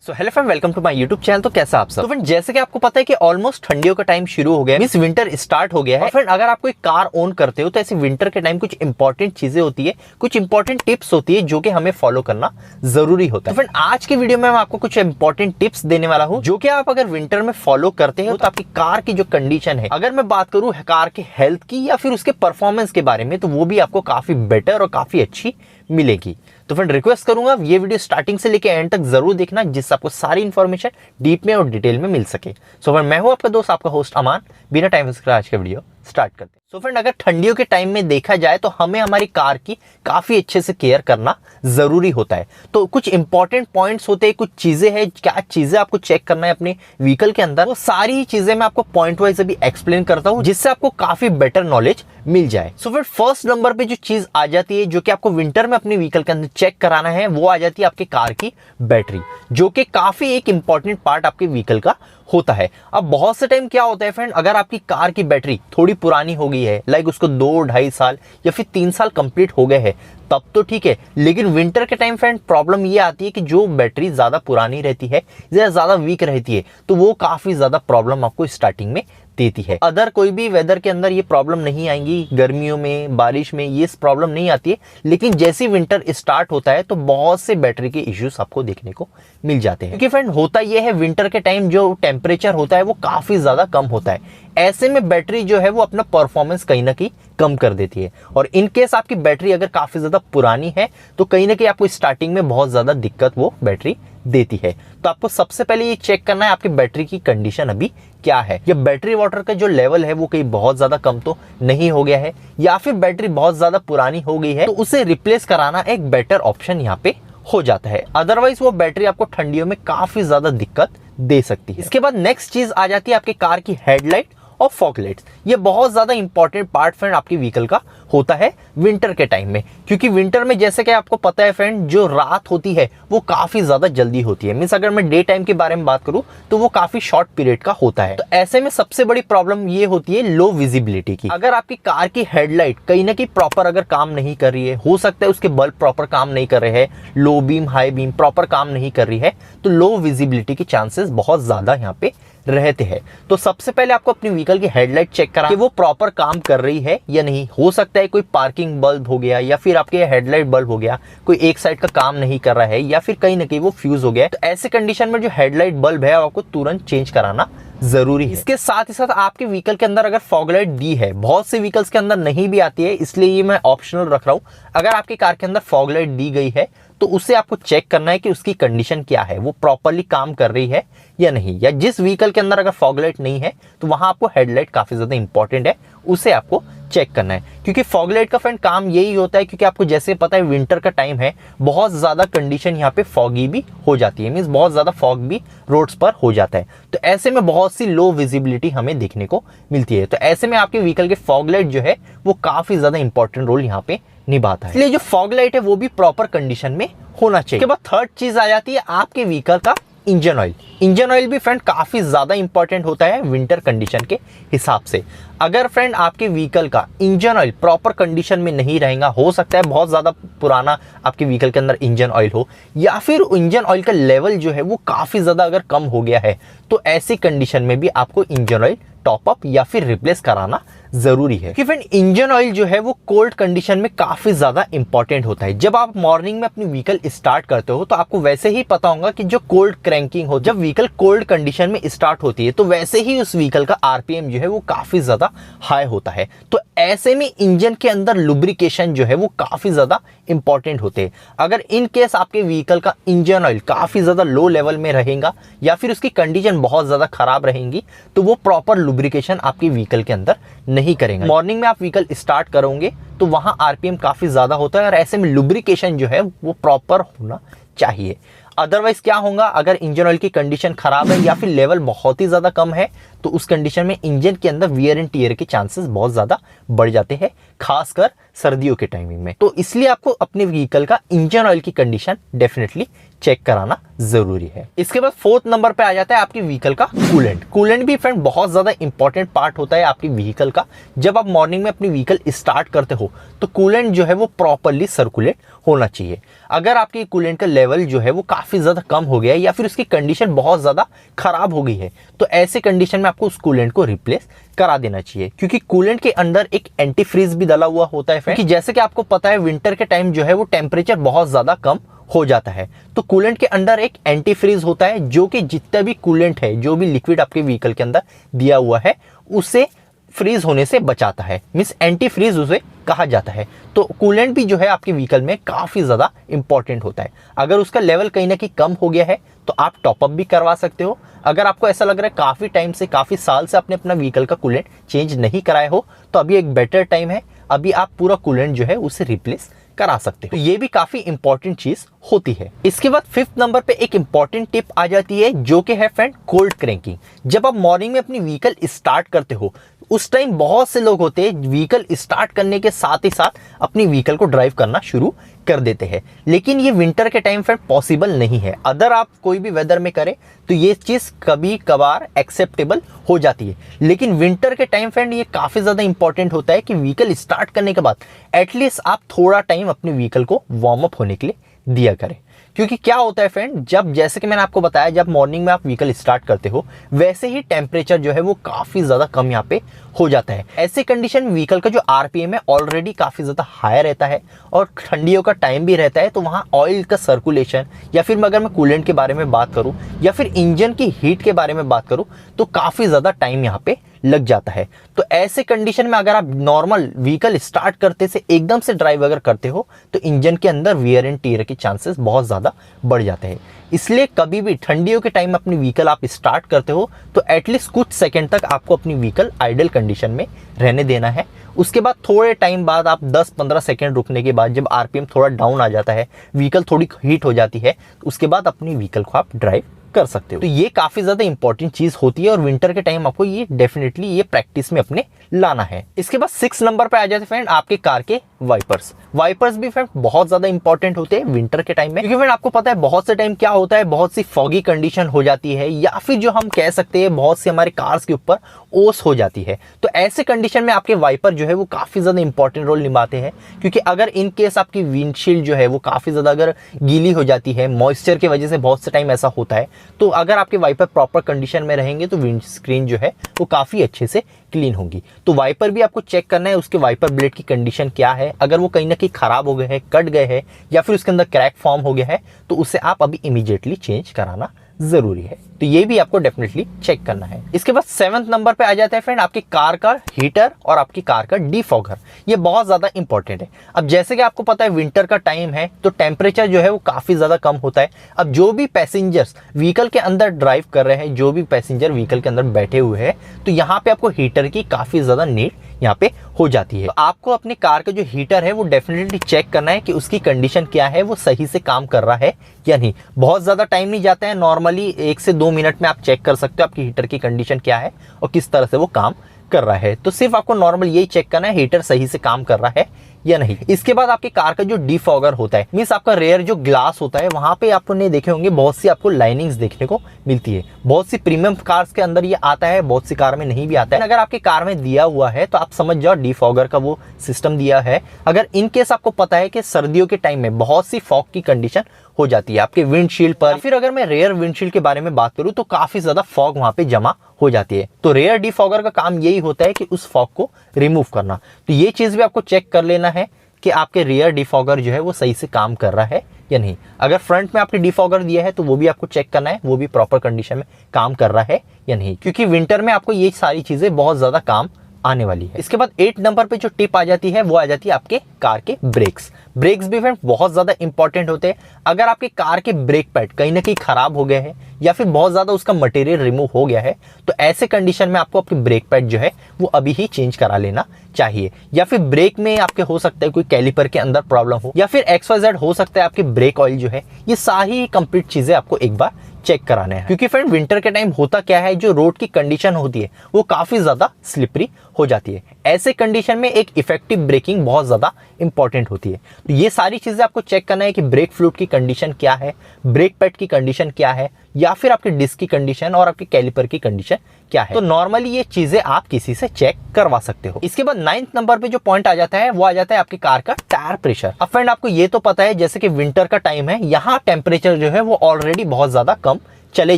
So hello friend, welcome to my YouTube channel. तो कैसा आप सब? तो फ्रेंड, जैसे कि आपको पता है कि ऑलमोस्ट ठंडियों का टाइम शुरू हो गया है, मींस विंटर स्टार्ट हो गया है। फ्रेंड, अगर आप कोई कार ओन करते हो तो ऐसे विंटर के टाइम कुछ इंपॉर्टेंट चीजें होती है, कुछ इंपॉर्टेंट टिप्स होती है जो कि हमें फॉलो करना जरूरी होता है। तो फ्रेंड, आज की वीडियो में मैं आपको कुछ इंपॉर्टेंट टिप्स देने वाला हूँ जो कि आप अगर विंटर में फॉलो करते हो तो आपकी कार की जो कंडीशन है, अगर मैं बात करूँ कार की हेल्थ की या फिर उसके परफॉर्मेंस के बारे में, तो वो भी आपको काफी बेटर और काफी अच्छी मिलेगी। तो फ्रेंड, रिक्वेस्ट करूंगा ये वीडियो स्टार्टिंग से लेकर एंड तक जरूर देखना, जिससे आपको सारी इंफॉर्मेशन डीप में और डिटेल में मिल सके। सो फ्रेंड, मैं हूं आपका दोस्त, आपका होस्ट अमान। बिना टाइम वेस्ट करे आज का वीडियो स्टार्ट करते हैं। सो फ्रेंड, अगर ठंडियों के टाइम में देखा जाए तो हमें हमारी कार की काफी अच्छे से केयर करना जरूरी होता है। तो कुछ इंपॉर्टेंट पॉइंट्स होते हैं, कुछ चीजें हैं, क्या चीजें आपको चेक करना है अपने व्हीकल के अंदर, वो सारी चीजें मैं आपको पॉइंट वाइज अभी एक्सप्लेन करता हूं, जिससे आपको काफी बेटर नॉलेज मिल जाए। सो फिर फर्स्ट नंबर पे जो चीज आ जाती है जो कि आपको विंटर में अपने व्हीकल के अंदर चेक कराना है, वो आ जाती है आपके कार की बैटरी, जो कि काफी एक इंपॉर्टेंट पार्ट आपके व्हीकल का होता है। अब बहुत से टाइम क्या होता है फ्रेंड, अगर आपकी कार की बैटरी थोड़ी पुरानी हो गई है, लाइक उसको 2-2.5 साल या फिर 3 साल कंप्लीट हो गए हैं, तब तो ठीक है। लेकिन विंटर के टाइम फ्रेंड प्रॉब्लम ये आती है कि जो बैटरी ज्यादा पुरानी रहती है या ज्यादा वीक रहती है, तो वो काफी ज्यादा प्रॉब्लम आपको स्टार्टिंग में देती है। अदर कोई भी वेदर के अंदर ये प्रॉब्लम नहीं आएंगी, गर्मियों में, बारिश में ये प्रॉब्लम नहीं आती है। लेकिन जैसे विंटर स्टार्ट होता है तो बहुत से बैटरी के इश्यूज आपको देखने को मिल जाते हैं, क्योंकि फ्रेंड होता यह है, विंटर के टाइम जो टेम्परेचर होता है वो काफी ज्यादा कम होता है। ऐसे में बैटरी जो है वो अपना परफॉर्मेंस कहीं ना कहीं कम कर देती है। और इन केस आपकी बैटरी अगर काफी ज्यादा पुरानी है तो कहीं ना कहीं आपको स्टार्टिंग में बहुत ज्यादा दिक्कत वो बैटरी देती है। तो आपको सबसे पहले ये चेक करना है आपकी बैटरी की कंडीशन अभी क्या है। या बैटरी वाटर का जो लेवल है वो कहीं बहुत ज्यादा कम तो नहीं हो गया है, या फिर बैटरी बहुत ज्यादा पुरानी हो गई है, तो उसे रिप्लेस कराना एक बेटर ऑप्शन यहाँ पे हो जाता है। अदरवाइज वो बैटरी आपको ठंडियों में काफी ज्यादा दिक्कत दे सकती है। इसके बाद नेक्स्ट चीज आ जाती है आपके कार की हेडलाइट और फॉग लाइट्स। ये बहुत ज्यादा इंपॉर्टेंट पार्ट फ्रेंड आपके व्हीकल का होता है विंटर के टाइम में, क्योंकि विंटर में जैसे कि आपको पता है फ्रेंड, जो रात होती है वो काफी ज्यादा जल्दी होती है। मींस अगर मैं डे टाइम के बारे में बात करूं तो वो काफी शॉर्ट पीरियड का होता है। तो ऐसे में सबसे बड़ी प्रॉब्लम ये होती है लो विजिबिलिटी की। अगर आपकी कार की हेडलाइट कहीं ना कहीं प्रॉपर अगर काम नहीं कर रही है, हो सकता है उसके बल्ब प्रॉपर काम नहीं कर रहे हैं, low beam high beam proper काम नहीं कर रही है, तो लो विजिबिलिटी के चांसेस बहुत ज्यादा यहाँ पे रहते हैं। तो सबसे पहले आपको अपनी व्हीकल की हेडलाइट चेक करा कि वो प्रॉपर काम कर रही है या नहीं। हो सकता है कोई पार्किंग बल्ब हो गया या फिर आपके हेडलाइट बल्ब हो गया, कोई एक साइड का काम नहीं कर रहा है या फिर कहीं ना कहीं वो फ्यूज हो गया है। तो ऐसे कंडीशन में जो हेडलाइट बल्ब है आपको तुरंत चेंज कराना जरूरी है। इसके साथ ही साथ आपके व्हीकल के अंदर अगर फॉग लाइट दी है, बहुत से व्हीकल्स के अंदर नहीं भी आती है, इसलिए ये मैं ऑप्शनल रख रहा हूं। अगर आपकी कार के अंदर फॉग लाइट दी गई है तो उसे आपको चेक करना है कि उसकी कंडीशन क्या है, वो प्रॉपरली काम कर रही है या नहीं। या जिस व्हीकल के अंदर अगर फॉग लाइट नहीं है तो वहां आपको हेडलाइट काफी ज्यादा इंपॉर्टेंट है, उसे आपको चेक करना है। क्योंकि फॉग लाइट का फ्रेंड काम यही होता है, क्योंकि आपको जैसे पता है विंटर का टाइम है, बहुत ज्यादा कंडीशन यहाँ पे फॉगी भी हो जाती है, मींस बहुत ज्यादा फॉग भी रोड्स पर हो जाता है। तो ऐसे में बहुत सी लो विजिबिलिटी हमें देखने को मिलती है। तो ऐसे में आपके व्हीकल के फॉग लाइट जो है वो काफी ज्यादा इंपॉर्टेंट रोल यहाँ पे निभाता है। इसलिए जो फॉग लाइट है वो भी प्रॉपर कंडीशन में होना चाहिए। उसके बाद थर्ड चीज आ जाती है आपके व्हीकल का इंजन ऑयल। इंजन ऑयल भी फ्रेंड काफी ज्यादा इंपॉर्टेंट होता है विंटर कंडीशन के हिसाब से। अगर फ्रेंड आपके व्हीकल का इंजन ऑयल प्रॉपर कंडीशन में नहीं रहेगा, हो सकता है बहुत ज्यादा पुराना आपके व्हीकल के अंदर इंजन ऑयल हो, या फिर इंजन ऑयल का लेवल जो है वो काफी ज्यादा अगर कम हो गया है, तो ऐसी कंडीशन में भी आपको इंजन ऑयल टॉप अप या फिर रिप्लेस कराना जरूरी है। कि फ्रेंड इंजन ऑयल जो है वो कोल्ड कंडीशन में काफी ज्यादा इंपॉर्टेंट होता है। जब आप मॉर्निंग में अपनी व्हीकल स्टार्ट करते हो तो आपको वैसे ही पता होगा कि जो कोल्ड क्रैंकिंग हो, जब व्हीकल कोल्ड कंडीशन में स्टार्ट होती है तो वैसे ही उस व्हीकल का आरपीएम जो है वो काफी ज्यादा हाई होता है। तो ऐसे में इंजन के अंदर लुब्रिकेशन जो है वो काफी ज्यादा इंपॉर्टेंट होते हैं। अगर इन केस आपके व्हीकल का इंजन ऑयल काफी ज्यादा लो लेवल में रहेगा या फिर उसकी कंडीशन बहुत ज्यादा खराब रहेगी, तो वो प्रॉपर लुब्रिकेशन आपके व्हीकल के अंदर नहीं करेंगे। मॉर्निंग में आप व्हीकल स्टार्ट करोगे तो वहां आरपीएम काफी ज्यादा होता है, और ऐसे में लुब्रिकेशन जो है वो प्रॉपर होना चाहिए। अदरवाइज क्या होगा, अगर इंजन ऑयल की कंडीशन खराब है या फिर लेवल बहुत ही ज्यादा कम है, तो उस कंडीशन में इंजन के अंदर वियर एंड टियर के चांसेस बहुत ज़्यादा बढ़ जाते हैं, खासकर सर्दियों के टाइमिंग में। तो इसलिए आपको अपने व्हीकल का इंजन ऑयल की कंडीशन डेफिनेटली चेक कराना जरूरी है। इसके बाद फोर्थ नंबर पे आ जाता है आपकी व्हीकल का कूलेंट। कूलेंट भी फ्रेंड बहुत ज्यादा इंपॉर्टेंट पार्ट होता है आपकी व्हीकल का। जब आप मॉर्निंग में अपनी व्हीकल स्टार्ट करते हो तो कूलेंट जो है वो प्रॉपरली सर्कुलेट होना चाहिए। अगर आपके कूलेंट का लेवल जो है वो काफी ज्यादा कम हो गया है या फिर उसकी कंडीशन बहुत ज्यादा खराब हो गई है, तो ऐसे कंडीशन में आपको उस कूलेंट को रिप्लेस करा देना चाहिए, क्योंकि कूलेंट के अंदर एक एंटी फ्रीज भी डला हुआ होता है। क्योंकि जैसे कि आपको पता है विंटर के टाइम जो है वो टेम्परेचर बहुत ज्यादा कम हो जाता है, तो कूलेंट के अंदर एक एंटी फ्रीज होता है जो कि जितना भी कूलेंट है, जो भी लिक्विड आपके व्हीकल के अंदर दिया हुआ है, उसे फ्रीज होने से बचाता है। मींस एंटी फ्रीज उसे कहा जाता है। तो कूलेंट भी जो है आपके व्हीकल में काफी ज्यादा इंपॉर्टेंट होता है। अगर उसका लेवल कहीं ना कहीं कम हो गया है तो आप टॉपअप भी करवा सकते हो। अगर आपको ऐसा लग रहा है काफी टाइम से, काफी साल से आपने अपना व्हीकल का कूलेंट चेंज नहीं कराया हो, तो अभी एक बेटर टाइम है, अभी आप पूरा कूलेंट जो है उसे रिप्लेस करा सकते हो। तो ये भी काफी इंपॉर्टेंट चीज होती है। इसके बाद फिफ्थ नंबर पे एक इंपॉर्टेंट टिप आ जाती है जो कि है फ्रेंड कोल्ड क्रैंकिंग। जब आप मॉर्निंग में अपनी व्हीकल स्टार्ट करते हो उस टाइम बहुत से लोग होते हैं व्हीकल स्टार्ट करने के साथ ही साथ अपनी व्हीकल को ड्राइव करना शुरू कर देते हैं, लेकिन ये विंटर के टाइम फ्रेंड पॉसिबल नहीं है। अदर आप कोई भी वेदर में करें तो ये चीज कभी कभार एक्सेप्टेबल हो जाती है, लेकिन विंटर के टाइम फ्रेंड ये काफी ज्यादा इंपॉर्टेंट होता है कि व्हीकल स्टार्ट करने के बाद एटलीस्ट आप थोड़ा टाइम अपने व्हीकल को वार्म अप होने के लिए दिया करें। क्योंकि क्या होता है फ्रेंड, जब जैसे कि मैंने आपको बताया जब मॉर्निंग में आप व्हीकल स्टार्ट करते हो वैसे ही टेम्परेचर जो है वो काफी ज्यादा कम यहाँ पे हो जाता है। ऐसे कंडीशन में व्हीकल का जो आरपीएम है ऑलरेडी काफी ज्यादा हाई रहता है और ठंडियों का टाइम भी रहता है, तो वहाँ ऑयल का सर्कुलेशन या फिर अगर मैं कूलेंट के बारे में बात करूँ या फिर इंजन की हीट के बारे में बात करूँ तो काफी ज्यादा टाइम यहाँ पे लग जाता है। तो ऐसे कंडीशन में अगर आप नॉर्मल व्हीकल स्टार्ट करते से एकदम से ड्राइव अगर करते हो तो इंजन के अंदर वियर एंड टियर के चांसेस बहुत ज़्यादा बढ़ जाते हैं। इसलिए कभी भी ठंडियों के टाइम अपनी व्हीकल आप स्टार्ट करते हो तो एटलीस्ट कुछ सेकंड तक आपको अपनी व्हीकल आइडल कंडीशन में रहने देना है। उसके बाद थोड़े टाइम बाद आप 10-15 सेकंड रुकने के बाद जब आरपीएम थोड़ा डाउन आ जाता है, व्हीकल थोड़ी हीट हो जाती है, उसके बाद अपनी व्हीकल को आप ड्राइव कर सकते हो। तो ये काफी ज्यादा इंपॉर्टेंट चीज होती है और विंटर के टाइम आपको ये डेफिनेटली ये प्रैक्टिस में अपने लाना है। इसके बाद 6 नंबर पे आ जाते हैं फ्रेंड आपके कार के वाइपर्स। वाइपर्स भी फ्रेंड बहुत ज्यादा इंपॉर्टेंट होते हैं विंटर के टाइम में, क्योंकि फ्रेंड आपको पता है बहुत से टाइम क्या होता है, बहुत सी फॉगी कंडीशन हो जाती है या फिर जो हम कह सकते हैं बहुत सी हमारे कार्स के ऊपर ओस हो जाती है। तो ऐसे कंडीशन में आपके वाइपर जो है वो काफी ज्यादा इंपॉर्टेंट रोल निभाते हैं, क्योंकि अगर इन केस आपकी विंडशील्ड जो है वो काफी ज्यादा अगर गीली हो जाती है, मॉइस्चर की वजह से बहुत से टाइम ऐसा होता है, तो अगर आपके वाइपर प्रॉपर कंडीशन में रहेंगे तो विंड स्क्रीन जो है वो काफी अच्छे से क्लीन होगी। तो वाइपर भी आपको चेक करना है उसके वाइपर ब्लेड की कंडीशन क्या है। अगर वो कहीं ना कहीं खराब हो गए हैं, कट गए हैं या फिर उसके अंदर क्रैक फॉर्म हो गया है तो उसे आप अभी इमीडिएटली चेंज कराना जरूरी है। तो ये भी आपको डेफिनेटली चेक करना है। इसके बाद 7th नंबर पे आ जाता है फ्रेंड आपकी कार का हीटर और आपकी कार का डिफॉगर। ये बहुत ज्यादा इंपॉर्टेंट है। अब जैसे कि आपको पता है विंटर का टाइम है तो टेम्परेचर जो है वो काफी ज्यादा कम होता है। अब जो भी पैसेंजर्स व्हीकल के अंदर ड्राइव कर रहे हैं, जो भी पैसेंजर व्हीकल के अंदर बैठे हुए हैं, तो यहाँ पे आपको हीटर की काफी ज्यादा नीड यहाँ पे हो जाती है। तो आपको अपने कार का जो हीटर है वो डेफिनेटली चेक करना है कि उसकी कंडीशन क्या है, वो सही से काम कर रहा है या नहीं। बहुत ज्यादा टाइम नहीं जाता है, नॉर्मली 1 से 2 मिनट में आप चेक कर सकते हो आपकी हीटर की कंडीशन क्या है और किस तरह से वो काम कर रहा है। तो सिर्फ आपको नॉर्मल यही चेक करना है हीटर सही से काम कर रहा है या नहीं। इसके बाद आपकी कार का जो डिफॉगर होता है, मींस आपका रेयर जो ग्लास होता है, वहां पे आपने देखे होंगे बहुत सी आपको लाइनिंग्स देखने को मिलती है। बहुत सी प्रीमियम कार्स के अंदर ये आता है, बहुत सी कार में नहीं भी आता है। अगर आपकी कार में दिया हुआ है तो आप समझ जाओ डिफॉगर का वो सिस्टम दिया है। अगर इन केस आपको पता है कि सर्दियों के टाइम में बहुत सी फॉग की कंडीशन हो जाती है आपके विंडशील्ड पर, फिर अगर मैं रेयर विंडशील्ड के बारे में बात करूं तो काफी ज्यादा फॉग वहां पे जमा हो जाती है। तो रेयर डिफॉगर का काम यही होता है कि उस फॉग को रिमूव करना। तो ये चीज भी आपको चेक कर लेना है कि आपके रियर डिफॉगर जो है वो सही से काम कर रहा है या नहीं। अगर फ्रंट में आपने डिफॉगर दिया है तो वो भी आपको चेक करना है वो भी प्रॉपर कंडीशन में काम कर रहा है या नहीं, क्योंकि विंटर में आपको ये सारी चीजें बहुत ज्यादा काम आने वाली है। इसके बाद 8 नंबर पे जो टिप आ जाती है वो आ जाती है आपके कार के ब्रेक्स। ब्रेक्स भी फ्रेंड बहुत ज्यादा इंपॉर्टेंट होते हैं। अगर आपके कार के ब्रेक पैड कहीं ना कहीं खराब हो गए हैं या फिर बहुत ज्यादा उसका मटेरियल रिमूव हो गया है तो ऐसे कंडीशन में आपको आपके ब्रेक पैड जो है वो अभी ही चेंज करा लेना चाहिए। या फिर ब्रेक में आपके हो सकता है कोई कैलिपर के अंदर प्रॉब्लम हो या फिर XYZ हो सकता है आपके ब्रेक ऑयल जो है, ये सारी कंप्लीट चीजें आपको एक बार चेक कराने हैं। क्योंकि फ्रेंड विंटर के टाइम होता क्या है, जो रोड की कंडीशन होती है वो काफी ज्यादा स्लिपरी हो जाती है। ऐसे कंडीशन में एक इफेक्टिव ब्रेकिंग बहुत ज्यादा इंपॉर्टेंट होती है। तो ये सारी चीजें आपको चेक करना है कि ब्रेक फ्लूइड की कंडीशन क्या है, ब्रेक पैड की कंडीशन क्या है, या फिर आपके डिस्क की कंडीशन और आपके कैलिपर की कंडीशन क्या है। तो नॉर्मली ये चीजें आप किसी से चेक करवा सकते हो। इसके बाद 9th नंबर पे जो पॉइंट आ जाता है वो आ जाता है आपकी कार का टायर प्रेशर। अब फ्रेंड आपको ये तो पता है जैसे कि विंटर का टाइम है, यहाँ टेम्परेचर जो है वो ऑलरेडी बहुत ज्यादा कम चले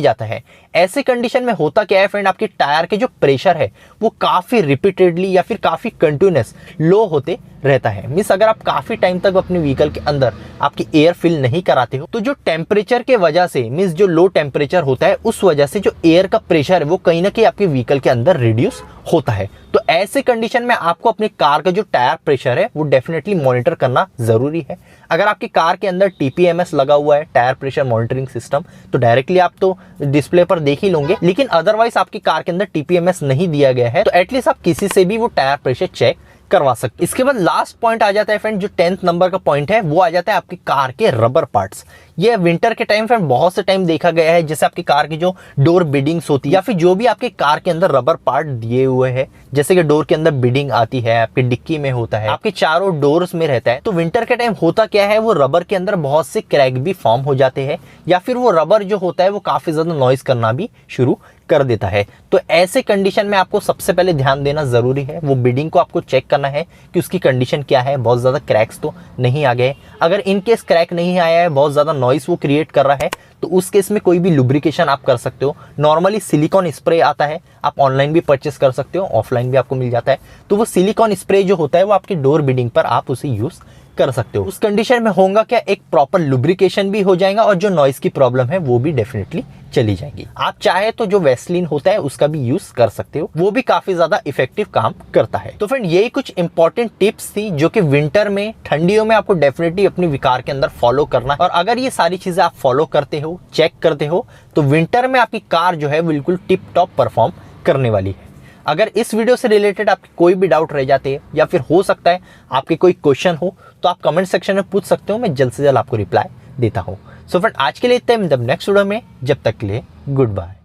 जाता है। ऐसे कंडीशन में होता क्या है फ्रेंड, आपके टायर के जो प्रेशर है वो काफी रिपीटेडली या फिर काफी कंटिन्यूस लो होते रहता है। मींस अगर आप काफी टाइम तक अपने व्हीकल के अंदर आपकी एयर फिल नहीं कराते हो तो जो टेम्परेचर के वजह से, मींस जो लो टेम्परेचर होता है उस वजह से जो एयर का प्रेशर है वो कहीं ना कहीं आपके व्हीकल के अंदर रिड्यूस होता है। तो ऐसे कंडीशन में आपको अपनी कार का जो टायर प्रेशर है वो डेफिनेटली मॉनिटर करना जरूरी है। अगर आपकी कार के अंदर TPMS लगा हुआ है, टायर प्रेशर मॉनिटरिंग सिस्टम, तो डायरेक्टली आप तो डिस्प्ले पर देख ही लोगे। लेकिन अदरवाइज आपकी कार के अंदर TPMS नहीं दिया गया है तो एटलीस्ट आप किसी से भी वो टायर प्रेशर चेक करवा सकते। इसके बाद लास्ट पॉइंट आ जाता है फ्रेंड, जो 10th नंबर का पॉइंट है वो आ जाता है आपकी कार के रबर पार्ट्स। ये विंटर के टाइम फ्रेंड बहुत से टाइम देखा गया है, जैसे आपकी कार की जो डोर बिडिंग्स होती है या फिर जो भी आपके कार के अंदर रबर पार्ट दिए हुए हैं, जैसे कि डोर के अंदर बिडिंग आती है, आपकी डिक्की में होता है, आपके चारों डोर्स में रहता है। तो विंटर के टाइम होता क्या है, वो रबर के अंदर बहुत से क्रैक भी फॉर्म हो जाते हैं या फिर वो रबर जो होता है वो काफी ज्यादा नॉइज करना भी शुरू कर देता है। तो ऐसे कंडीशन में आपको सबसे पहले ध्यान देना जरूरी है, वो बिडिंग को आपको चेक करना है कि उसकी कंडीशन क्या है, बहुत ज्यादा क्रैक्स तो नहीं आ गए। अगर इनकेस क्रैक नहीं आया है, बहुत ज्यादा नॉइस वो क्रिएट कर रहा है, तो उस केस में कोई भी लुब्रिकेशन आप कर सकते हो। नॉर्मली सिलिकॉन स्प्रे आता है, आप ऑनलाइन भी परचेस कर सकते हो, ऑफलाइन भी आपको मिल जाता है। तो वो सिलिकॉन स्प्रे जो होता है वो आपकी डोर बिडिंग पर आप उसे यूज कर सकते हो। उस कंडीशन में होगा क्या, एक प्रॉपर लुब्रिकेशन भी हो जाएगा और जो नॉइस की प्रॉब्लम है वो भी डेफिनेटली चली जाएगी। आप चाहे तो जो वैसलीन होता है उसका भी यूज कर सकते हो, वो भी काफी ज्यादा इफेक्टिव काम करता है। तो फ्रेंड यही कुछ इंपॉर्टेंट टिप्स थी जो कि विंटर में, ठंडियों में आपको डेफिनेटली अपनी कार के अंदर फॉलो करना है। और अगर ये सारी चीजें आप फॉलो करते हो, चेक करते हो, तो विंटर में आपकी कार जो है बिल्कुल टिप टॉप परफॉर्म करने वाली है। अगर इस वीडियो से रिलेटेड आपके कोई भी डाउट रह जाते हैं या फिर हो सकता है आपके कोई क्वेश्चन हो तो आप कमेंट सेक्शन में पूछ सकते हो, मैं जल्द से जल्द आपको रिप्लाई देता हूँ। सो फ्रेंड आज के लिए इतना ही, मतलब नेक्स्ट वीडियो में, जब तक के लिए गुड बाय।